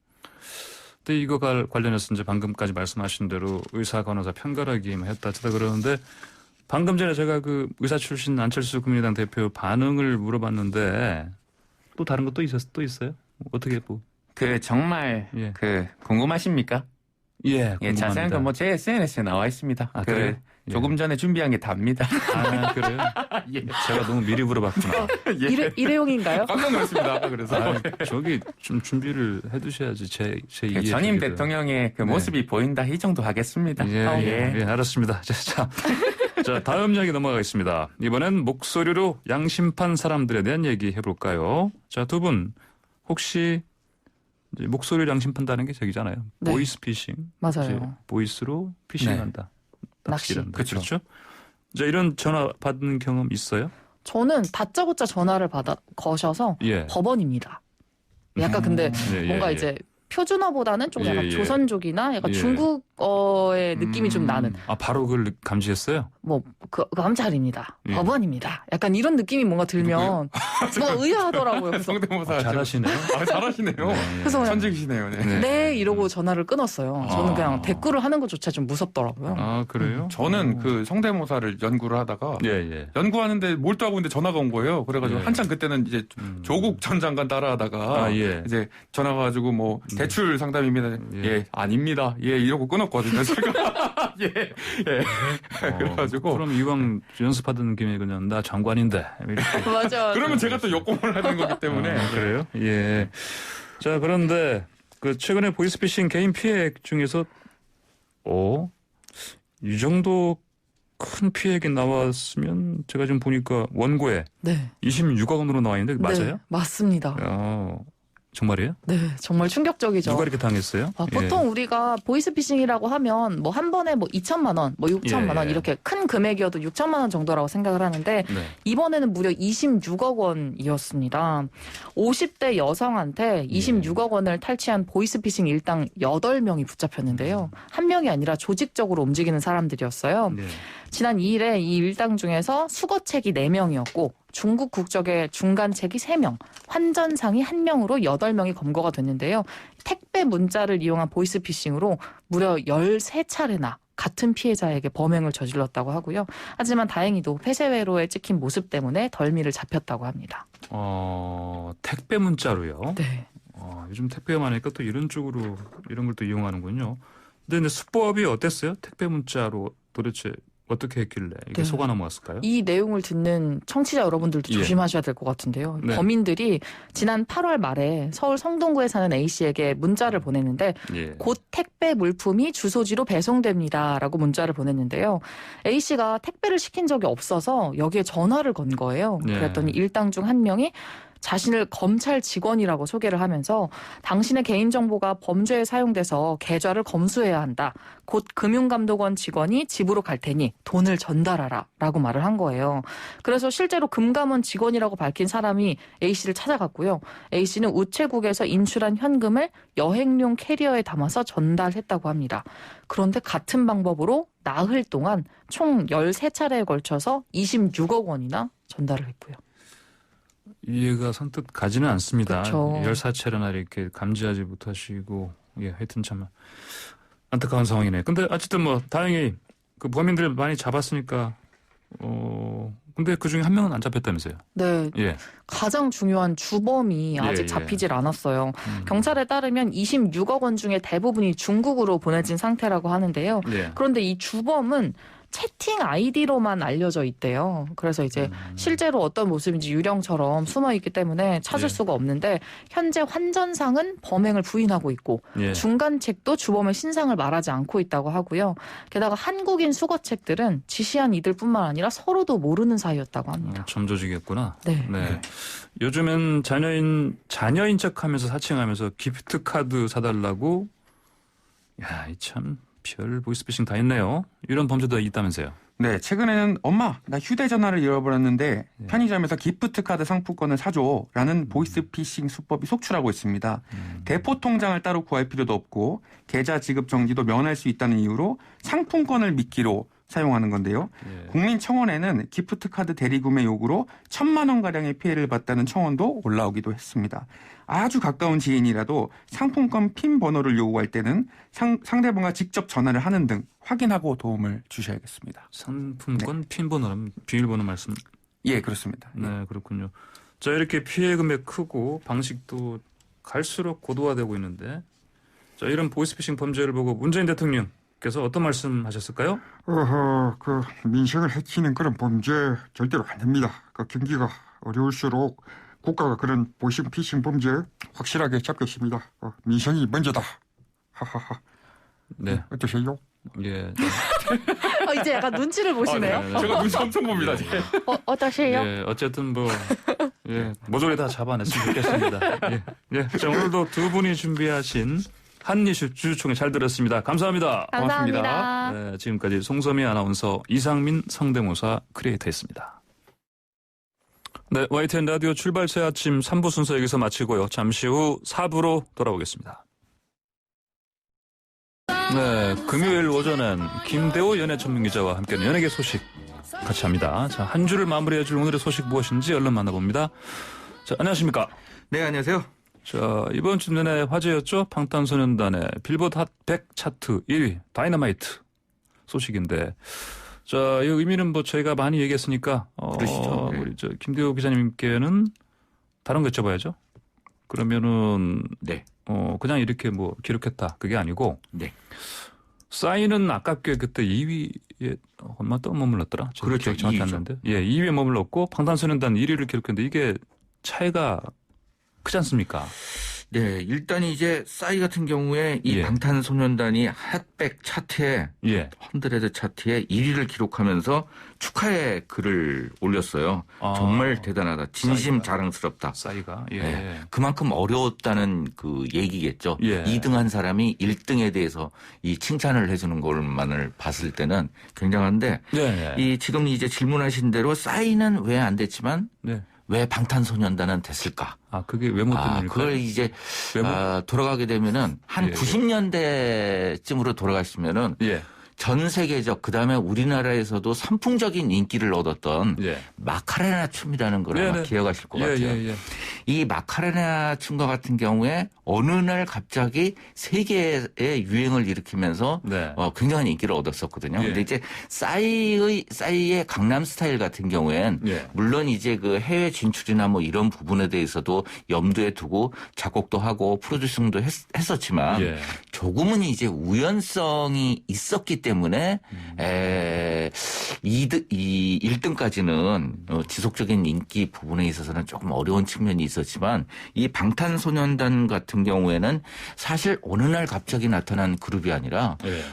근데 이거가 관련해서 이제 방금까지 말씀하신 대로 의사, 간호사 편가르기 했다 그러는데 방금 전에 제가 그 의사 출신 안철수 국민의당 대표 반응을 물어봤는데 또 다른 거 또 있어요? 어떻게 정말 궁금하십니까? 예, 자세한 건 제 SNS에 나와 있습니다. 그래요? 조금 전에 준비한 게 답니다. 아, 그래요? 제가 너무 미리 물어봤구나. 일회용인가요? 깜짝 놀랐습니다. 그래서 저기 좀 준비를 해두셔야지 제 이해. 전임 대통령의 모습이 보인다 이 정도 하겠습니다. 예, 알았습니다. 자, 다음 이야기 넘어가겠습니다. 이번엔 목소리로 양심판 사람들에 대한 얘기 해볼까요? 자, 두 분 혹시 이제 목소리를 양심한다는 게 저기잖아요. 네. 보이스 피싱. 맞아요. 보이스로 피싱한다. 낚시한다. 그렇죠. 자, 이런 전화 받은 경험 있어요? 저는 다짜고짜 전화를 거셔서 예. 법원입니다. 약간 근데 예, 뭔가 예. 이제 표준어보다는 좀 약간 예, 예. 조선족이나 약간 예. 중국어의 느낌이 좀 나는. 아, 바로 그걸 감지했어요? 검찰입니다. 예. 법원입니다. 약간 이런 느낌이 뭔가 들면 뭔가 의아하더라고요. 그래서 성대모사 잘하시네요. 잘하시네요. 그래서 그냥 천직이시네요. 네. 네 이러고 전화를 끊었어요. 저는 아. 그냥 댓글을 하는 것조차 좀 무섭더라고요. 아, 그래요? 저는 그 성대모사를 연구를 하다가 예. 연구하는데 몰두하고 있는데 전화가 온 거예요. 그래가지고 예. 한참 그때는 이제 조국 전 장관 따라하다가 아, 예. 이제 전화가 가지고 뭐 대출 상담입니다. 예. 예, 아닙니다. 예, 이러고 끊었거든요. 제가 예. 그래가지고 그럼 이왕 연습하던 김에 그냥 나 장관인데 이렇게. 맞아. 그러면 제가 또 역공을 하는 거기 때문에 아, 그래요? 예. 자, 그런데 그 최근에 보이스피싱 개인 피해액 중에서 이 정도 큰 피해액이 나왔으면 제가 지금 보니까 원고에 네. 26억 원으로 나와 있는데 맞아요? 네, 맞습니다. 정말이에요? 네, 정말 충격적이죠. 누가 이렇게 당했어요? 보통 우리가 보이스피싱이라고 하면 뭐 한 번에 뭐 2천만 원, 뭐 6천만 원 예. 이렇게 큰 금액이어도 6천만 원 정도라고 생각을 하는데 네. 이번에는 무려 26억 원이었습니다. 50대 여성한테 26억 원을 탈취한 보이스피싱 일당 8명이 붙잡혔는데요. 한 명이 아니라 조직적으로 움직이는 사람들이었어요. 네. 지난 2일에 이 일당 중에서 수거책이 4명이었고 중국 국적의 중간책이 3명, 환전상이 1명으로 8명이 검거가 됐는데요. 택배 문자를 이용한 보이스피싱으로 무려 13차례나 같은 피해자에게 범행을 저질렀다고 하고요. 하지만 다행히도 폐쇄회로에 찍힌 모습 때문에 덜미를 잡혔다고 합니다. 택배 문자로요? 네. 요즘 택배가 많으니까 또 이런 쪽으로 이런 걸 또 이용하는군요. 근데 수법이 어땠어요? 택배 문자로 도대체 어떻게 했길래 이게 네. 속아 넘어갔을까요? 이 내용을 듣는 청취자 여러분들도 예. 조심하셔야 될 것 같은데요. 네. 범인들이 지난 8월 말에 서울 성동구에 사는 A씨에게 문자를 보냈는데 예. 곧 택배 물품이 주소지로 배송됩니다라고 문자를 보냈는데요. A씨가 택배를 시킨 적이 없어서 여기에 전화를 건 거예요. 네. 그랬더니 일당 중 한 명이 자신을 검찰 직원이라고 소개를 하면서 당신의 개인정보가 범죄에 사용돼서 계좌를 검수해야 한다. 곧 금융감독원 직원이 집으로 갈 테니 돈을 전달하라 라고 말을 한 거예요. 그래서 실제로 금감원 직원이라고 밝힌 사람이 A씨를 찾아갔고요. A씨는 우체국에서 인출한 현금을 여행용 캐리어에 담아서 전달했다고 합니다. 그런데 같은 방법으로 나흘 동안 총 13차례에 걸쳐서 26억 원이나 전달을 했고요. 이해가 선뜻 가지는 않습니다. 그렇죠. 14차례나 이렇게 감지하지 못하시고, 하여튼 참 안타까운 상황이네요. 근데 어쨌든 뭐 다행히 그 범인들 많이 잡았으니까, 근데 그 중에 한 명은 안 잡혔다면서요? 네. 예. 가장 중요한 주범이 아직 예. 잡히질 않았어요. 경찰에 따르면 26억 원 중에 대부분이 중국으로 보내진 상태라고 하는데요. 예. 그런데 이 주범은 채팅 아이디로만 알려져 있대요. 그래서 이제 실제로 어떤 모습인지 유령처럼 숨어 있기 때문에 찾을 예. 수가 없는데 현재 환전상은 범행을 부인하고 있고 예. 중간책도 주범의 신상을 말하지 않고 있다고 하고요. 게다가 한국인 수거책들은 지시한 이들뿐만 아니라 서로도 모르는 사이였다고 합니다. 점조직이었구나. 네. 네. 요즘엔 자녀인 척하면서 사칭하면서 기프트 카드 사달라고. 야, 이 참 별 보이스피싱 다 있네요. 이런 범죄도 있다면서요? 네, 최근에는 엄마, 나 휴대전화를 잃어버렸는데 편의점에서 기프트카드 상품권을 사줘라는 보이스피싱 수법이 속출하고 있습니다. 대포통장을 따로 구할 필요도 없고 계좌 지급 정지도 면할 수 있다는 이유로 상품권을 미끼로 사용하는 건데요. 예. 국민청원에는 기프트카드 대리구매 요구로 1,000만 원가량의 피해를 봤다는 청원도 올라오기도 했습니다. 아주 가까운 지인이라도 상품권 핀 번호를 요구할 때는 상대방과 직접 전화를 하는 등 확인하고 도움을 주셔야겠습니다. 상품권 핀번호라면 비밀번호 말씀. 예, 그렇습니다. 네, 그렇군요. 자, 이렇게 피해 금액 크고 방식도 갈수록 고도화되고 있는데, 자, 이런 보이스피싱 범죄를 보고 문재인 대통령께서 어떤 말씀하셨을까요? 그 민생을 해치는 그런 범죄 절대로 안 됩니다. 그 경기가 어려울수록 국가가 그런 보이스피싱 범죄 확실하게 잡겠습니다. 민생이 먼저다. 하하하. 네. 어떠세요? 예. 이제 약간 눈치를 보시네요. 네. 제가 눈치 엄청 봅니다. 어떠세요? 예, 어쨌든 뭐, 예, 모조리 다 잡아냈으면 좋겠습니다. 예, 예. 자, 오늘도 두 분이 준비하신 한이슈 주주총회 잘 들었습니다. 감사합니다. 감사합니다. 네, 지금까지 송소미 아나운서, 이상민 성대모사 크리에이터였습니다. 네, YTN 라디오 출발새 아침 3부 순서 여기서 마치고요. 잠시 후 4부로 돌아오겠습니다. 네, 금요일 오전엔 김대호 연예전문기자와 함께하는 연예계 소식 같이 합니다. 자, 한 주를 마무리해줄 오늘의 소식 무엇인지 얼른 만나봅니다. 자, 안녕하십니까? 네, 안녕하세요. 자, 이번 주 내내 화제였죠? 방탄소년단의 빌보드 핫 100 차트 1위 다이너마이트 소식인데, 자, 이 의미는 뭐 저희가 많이 얘기했으니까 그러시죠. 네. 우리 저 김대호 기자님께는 다른 거 여쭤봐야죠. 그러면은 네. 그냥 이렇게 뭐 기록했다 그게 아니고, 네. 싸이는 아깝게 그때 2위에 얼마 또 머물렀더라? 그렇죠. 정확히 2위죠. 안 나는데. 예, 2위에 머물렀고 방탄소년단 1위를 기록했는데 이게 차이가 크지 않습니까? 네, 일단 이제 싸이 같은 경우에 이 예. 방탄소년단이 핫백 차트에 예. 헌드레드 차트에 1위를 기록하면서 축하의 글을 올렸어요. 아. 정말 대단하다. 진심 싸이가. 자랑스럽다. 싸이가. 예. 네, 그만큼 어려웠다는 그 얘기겠죠. 예. 2등 한 사람이 1등에 대해서 이 칭찬을 해주는 것만을 봤을 때는 굉장한데 네. 이 지금 이제 질문하신 대로 싸이는 왜 안 됐지만 네. 왜 방탄소년단은 됐을까? 아, 그게 왜 못 됐는지. 그걸 이제 왜 못- 돌아가게 되면은 한 예. 90년대쯤으로 돌아가시면은 예. 전 세계적 그다음에 우리나라에서도 선풍적인 인기를 얻었던 예. 마카레나 춤이라는 걸 아마 네네. 기억하실 것 예, 같아요. 예, 예. 이 마카레나 춤과 같은 경우에 어느 날 갑자기 세계에 유행을 일으키면서 네. 굉장한 인기를 얻었었거든요. 예. 근데 이제 싸이의 강남 스타일 같은 경우엔 예. 물론 이제 그 해외 진출이나 뭐 이런 부분에 대해서도 염두에 두고 작곡도 하고 프로듀싱도 했었지만 예. 조금은 이제 우연성이 있었기 때문에 이 1등까지는 지속적인 인기 부분에 있어서는 조금 어려운 측면이 있었지만 이 방탄소년단 같은 경우에는 사실 어느 날 갑자기 나타난 그룹이 아니라 예.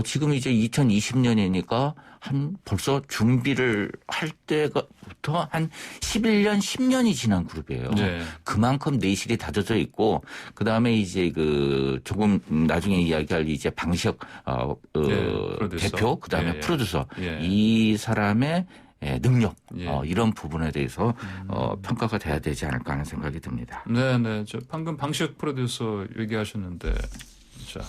지금 이제 2020년이니까 한 벌써 준비를 할 때부터 한 11년, 10년이 지난 그룹이에요. 네. 그만큼 내실이 다져져 있고 그다음에 이제 그 조금 나중에 이야기할 이제 방시혁 프로듀서. 대표 그다음에 예, 예. 프로듀서 예. 이 사람의 능력 예. 이런 부분에 대해서 평가가 돼야 되지 않을까 하는 생각이 듭니다. 네, 네. 저 방금 방시혁 프로듀서 얘기하셨는데, 자,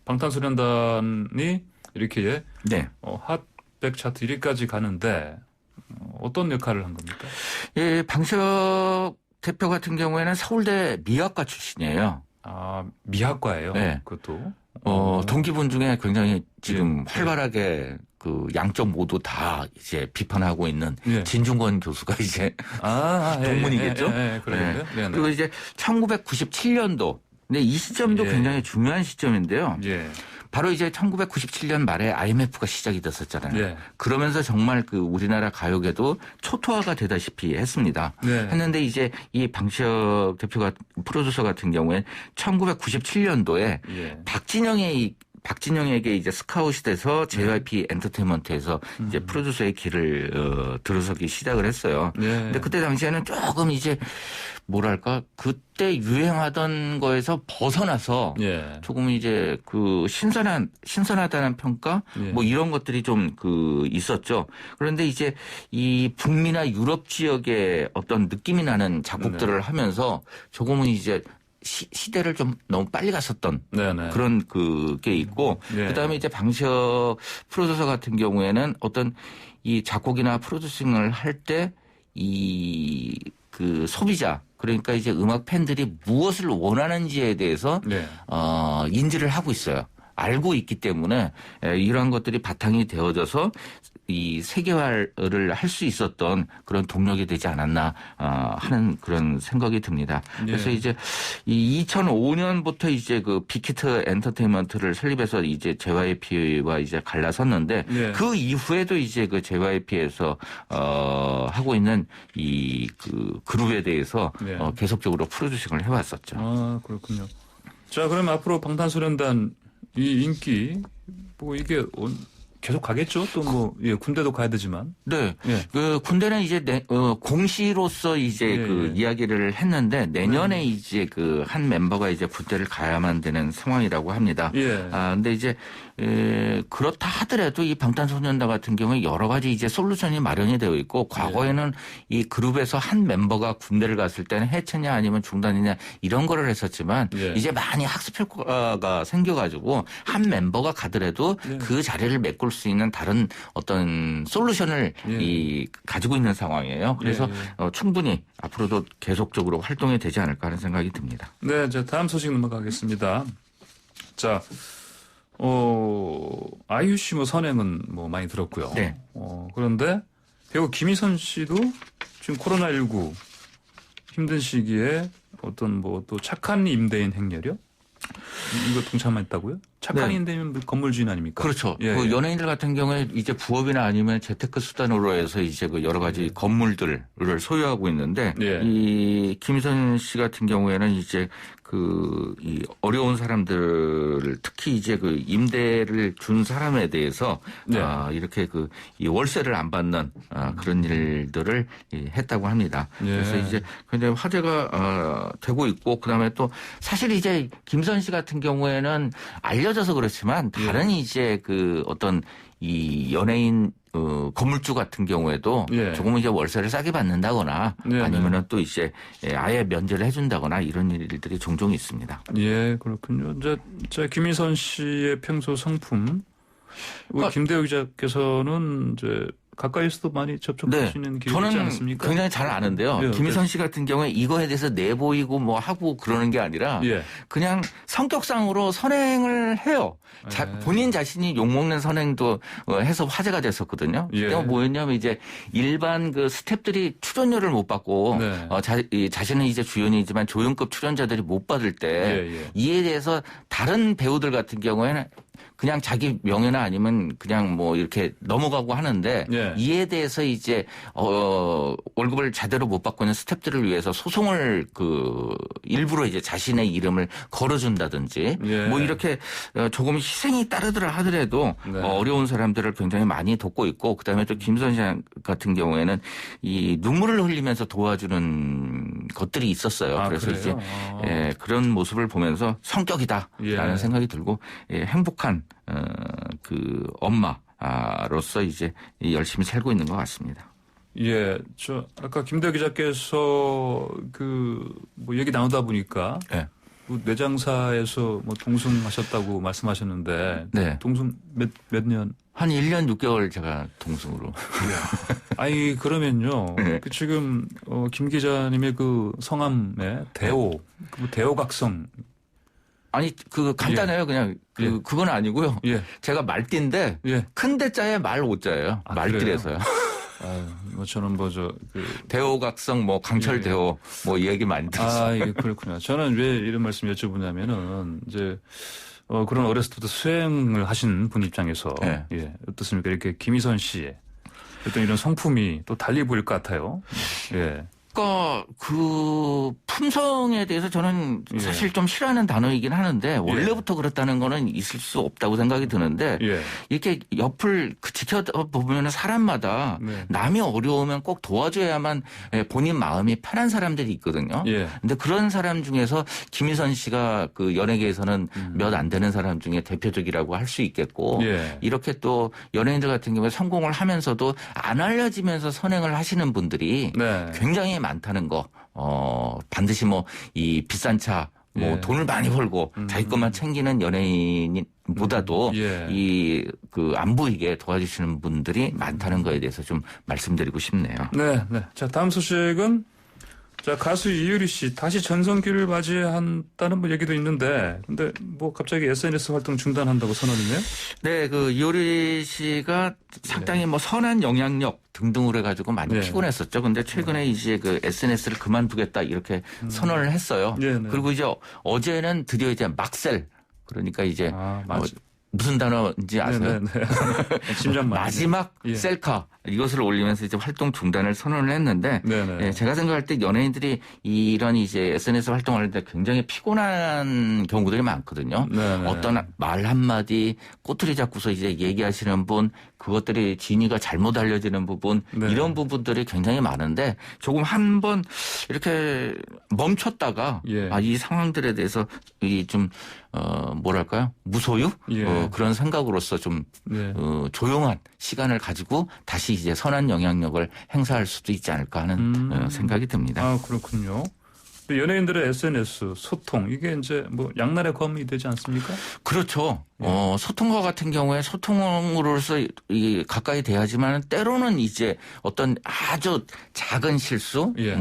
방탄소년단이 이렇게 네. 핫백 차트 1위까지 가는데 어떤 역할을 한 겁니까? 예, 방시혁 대표 같은 경우에는 서울대 미학과 출신이에요. 아, 미학과예요. 네. 그것도. 동기분 중에 굉장히 지금 예. 활발하게 그 양쪽 모두 다 이제 비판하고 있는 예. 진중권 교수가 이제 예, 동문이겠죠? 그러겠네요. 네, 네. 그리고 이제 1997년도. 근데 이 시점도 예. 굉장히 중요한 시점인데요. 예. 바로 이제 1997년 말에 IMF가 시작이 됐었잖아요. 예. 그러면서 정말 그 우리나라 가요계도 초토화가 되다시피 했습니다. 네. 했는데 이제 이 방시혁 대표가 프로듀서 같은 경우에 1997년도에 예. 박진영에게 이제 스카웃이 돼서 JYP 엔터테인먼트에서 이제 프로듀서의 길을 들어서기 시작을 했어요. 네. 근데 그때 당시에는 조금 이제 뭐랄까 그때 유행하던 거에서 벗어나서 예. 조금 이제 그 신선하다는 평가 예. 뭐 이런 것들이 좀 그 있었죠. 그런데 이제 이 북미나 유럽 지역의 어떤 느낌이 나는 작곡들을 하면서 조금은 이제 시대를 좀 너무 빨리 갔었던 네네. 그런 그게 있고 예. 그다음에 이제 방시혁 프로듀서 같은 경우에는 어떤 이 작곡이나 프로듀싱을 할 때 이 그 소비자 그러니까 이제 음악 팬들이 무엇을 원하는지에 대해서 네. 인지를 하고 있어요. 알고 있기 때문에 이러한 것들이 바탕이 되어져서 이 세계화를 할 수 있었던 그런 동력이 되지 않았나 하는 그런 생각이 듭니다. 그래서 예. 이제 이 2005년부터 이제 그 빅히트 엔터테인먼트를 설립해서 이제 JYP와 이제 갈라섰는데 예. 그 이후에도 이제 그 JYP에서 하고 있는 이 그 그룹에 대해서 예. 계속적으로 프로듀싱을 해왔었죠. 아, 그렇군요. 자, 그럼 앞으로 방탄소년단 이 인기 뭐 이게 계속 가겠죠. 또 뭐 군대도 가야 되지만. 네. 예. 그 군대는 이제 공시로서 이제 이야기를 했는데 내년에 이제 그 한 멤버가 이제 부대를 가야만 되는 상황이라고 합니다. 예. 근데 이제 그렇다 하더라도 이 방탄소년단 같은 경우에 여러 가지 이제 솔루션이 마련이 되어 있고 과거에는 이 그룹에서 한 멤버가 군대를 갔을 때는 해체냐 아니면 중단이냐 이런 거를 했었지만 이제 많이 학습 효과가 생겨가지고 한 멤버가 가더라도 그 자리를 메꿀 수 있는 다른 어떤 솔루션을 가지고 있는 상황이에요. 그래서 충분히 앞으로도 계속적으로 활동이 되지 않을까 하는 생각이 듭니다. 네, 자 다음 소식 넘어가겠습니다. 자, 아이유 씨 뭐 선행은 뭐 많이 들었고요. 네. 그런데 배우 김희선 씨도 지금 코로나19 힘든 시기에 어떤 뭐 또 착한 임대인 행렬이요? 이거 동참했다고요? 착한 임대인 건물 주인 아닙니까? 그렇죠. 그 연예인들 같은 경우에 이제 부업이나 아니면 재테크 수단으로 해서 이제 그 여러 가지 건물들을 소유하고 있는데 이 김희선 씨 같은 경우에는 이제 이 어려운 사람들을 특히 이제 그 임대를 준 사람에 대해서 이렇게 이 월세를 안 받는 그런 일들을 했다고 합니다. 그래서 이제 굉장히 화제가 되고 있고 그다음에 또 사실 이제 김선 씨 같은 경우에는 알려져서 그렇지만 다른 이제 그 어떤 이 연예인 건물주 같은 경우에도 조금 이제 월세를 싸게 받는다거나 아니면은 또 이제 아예 면제를 해준다거나 이런 일들이 종종 있습니다. 예, 그렇군요. 이제 김희선 씨의 평소 성품, 김대우 기자께서는 이제 가까이서도 많이 접촉하시는 길이 있지 않습니까? 저는 굉장히 잘 아는데요. 김희선 씨 같은 경우에 이거에 대해서 내보이고 뭐 하고 그러는 게 아니라 그냥 성격상으로 선행을 해요. 본인 자신이 욕먹는 선행도 해서 화제가 됐었거든요. 그때 뭐였냐면 이제 일반 그 스태프들이 출연료를 못 받고 자신은 이제 주연이지만 조연급 출연자들이 못 받을 때 이에 대해서 다른 배우들 같은 경우에는 그냥 자기 명예나 아니면 그냥 뭐 이렇게 넘어가고 하는데 이에 대해서 이제 월급을 제대로 못 받고 있는 스태프들을 위해서 소송을 일부러 이제 자신의 이름을 걸어준다든지 뭐 이렇게 조금 희생이 따르더라 하더라도 어려운 사람들을 굉장히 많이 돕고 있고 그다음에 또 김선 씨 같은 경우에는 이 눈물을 흘리면서 도와주는 것들이 있었어요. 그래서 그래요? 이제 그런 모습을 보면서 성격이다라는 생각이 들고 행복한 그 엄마로서 이제 열심히 살고 있는 것 같습니다. 예, 아까 김대우 기자께서 뭐 얘기 나누다 보니까 뭐 내장사에서 뭐 동승하셨다고 말씀하셨는데 동승 몇 년? 한 1년 6개월 제가 동승으로. 아니 그러면요. 지금 김 기자님의 그 성함에 대호, 대호각성. 아니 간단해요. 그냥 그건 아니고요. 제가 말띠인데 큰 대자에 말 오자예요. 말띠라서요. 뭐 저는 대호각성 뭐 강철대호 뭐 얘기 많이 들었어요. 예, 그렇군요. 저는 왜 이런 말씀 여쭤보냐면은 이제 그런 어렸을 때부터 수행을 하신 분 입장에서 어떻습니까? 이렇게 김희선 씨의 어떤 이런 성품이 또 달리 보일 것 같아요. 그러니까 그 품성에 대해서 저는 사실 좀 싫어하는 단어이긴 하는데 원래부터 그렇다는 거는 있을 수 없다고 생각이 드는데 이렇게 옆을 지켜보면 사람마다 남이 어려우면 꼭 도와줘야만 본인 마음이 편한 사람들이 있거든요. 근데 그런 사람 중에서 김희선 씨가 그 연예계에서는 몇 안 되는 사람 중에 대표적이라고 할 수 있겠고 이렇게 또 연예인들 같은 경우에 성공을 하면서도 안 알려지면서 선행을 하시는 분들이 굉장히 많다는 거. 반드시 뭐 이 비싼 차, 뭐 돈을 많이 벌고 자기 것만 챙기는 연예인보다도 안 보이게 도와주시는 분들이 많다는 거에 대해서 좀 말씀드리고 싶네요. 네. 자, 다음 소식은 가수 이효리 씨 다시 전성기를 맞이한다는 뭐 얘기도 있는데, 근데 뭐 갑자기 SNS 활동 중단한다고 선언이네요? 네, 이효리 씨가 상당히 뭐 선한 영향력 등등으로 해가지고 많이 피곤했었죠. 근데 최근에 이제 SNS를 그만두겠다 이렇게 선언을 했어요. 그리고 이제 어제는 드디어 이제 막셀. 그러니까 이제 무슨 단어인지 아세요? 네네. 심장만. 마지막 예. 셀카 이것을 올리면서 이제 활동 중단을 선언을 했는데 네네. 예, 제가 생각할 때 연예인들이 이런 이제 SNS 활동할 때 굉장히 피곤한 경우들이 많거든요. 네네. 어떤 말 한마디 꼬투리 잡고서 이제 얘기하시는 분 그것들이 진위가 잘못 알려지는 부분 네. 이런 부분들이 굉장히 많은데 조금 한번 이렇게 멈췄다가 예. 이 상황들에 대해서 좀 뭐랄까요 무소유 예. 그런 생각으로서 좀 네. 조용한 시간을 가지고 다시 이제 선한 영향력을 행사할 수도 있지 않을까 하는 생각이 듭니다. 아, 그렇군요. 연예인들의 SNS 소통 이게 이제 뭐 양날의 검이 되지 않습니까? 그렇죠. 예. 소통과 같은 경우에 소통으로서 가까이 돼야지만 때로는 이제 어떤 아주 작은 실수, 예.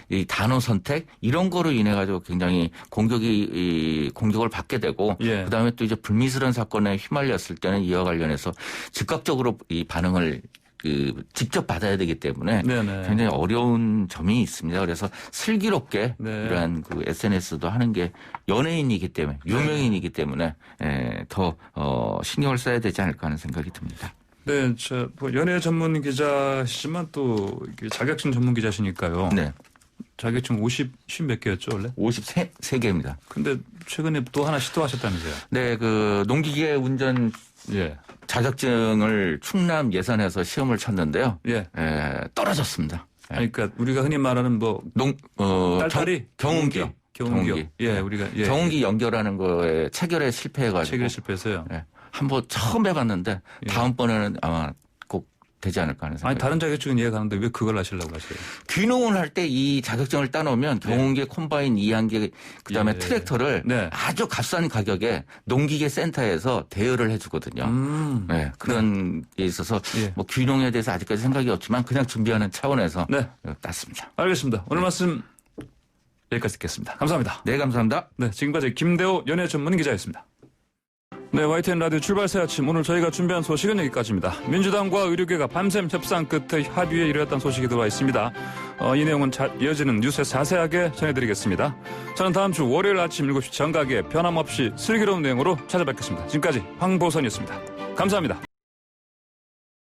이 단어 선택 이런 거로 인해 가지고 굉장히 공격을 받게 되고 예. 그다음에 또 이제 불미스러운 사건에 휘말렸을 때는 이와 관련해서 즉각적으로 이 반응을 직접 받아야 되기 때문에 네네. 굉장히 어려운 점이 있습니다. 그래서 슬기롭게 네. 이러한 SNS도 하는 게 연예인이기 때문에 유명인이기 때문에 더 신경을 써야 되지 않을까 하는 생각이 듭니다. 네, 뭐 연예 전문 기자시지만 또 이게 자격증 전문 기자시니까요. 네. 자격증 50몇 개였죠 원래? 53개입니다. 근데 최근에 또 하나 시도하셨다면서요? 네, 농기계 운전 예. 자격증을 충남 예산에서 시험을 쳤는데요. 예. 떨어졌습니다. 아니, 그러니까 우리가 흔히 말하는 뭐 딸딸이 경운기. 경운기. 예, 우리가 예. 경운기 연결하는 거에 체결에 실패해가지고. 체결 실패했어요. 예. 한번 처음 해봤는데 예. 다음번에는 아마 꼭 되지 않을까 하는 생각이. 아니 다른 자격증은 이해가는데 왜 그걸 하시려고 하세요? 귀농을 할 때 이 자격증을 따놓으면 경운기 콤바인 2한계 그다음에 예. 트랙터를 네. 아주 값싼 가격에 농기계 센터에서 대여를 해주거든요. 네, 그런 게 있어서 예. 뭐 귀농에 대해서 아직까지 생각이 없지만 그냥 준비하는 차원에서 네. 땄습니다. 알겠습니다. 오늘 말씀 여기까지 듣겠습니다. 감사합니다. 네, 감사합니다. 네, 지금까지 김대호 연예 전문 기자였습니다. 네, YTN 라디오 출발새 아침 오늘 저희가 준비한 소식은 여기까지입니다. 민주당과 의료계가 밤샘 협상 끝에 합의에 이르렀다는 소식이 들어와 있습니다. 이 내용은 이어지는 뉴스에 자세하게 전해드리겠습니다. 저는 다음 주 월요일 아침 7시 정각에 변함없이 슬기로운 내용으로 찾아뵙겠습니다. 지금까지 황보선이었습니다. 감사합니다.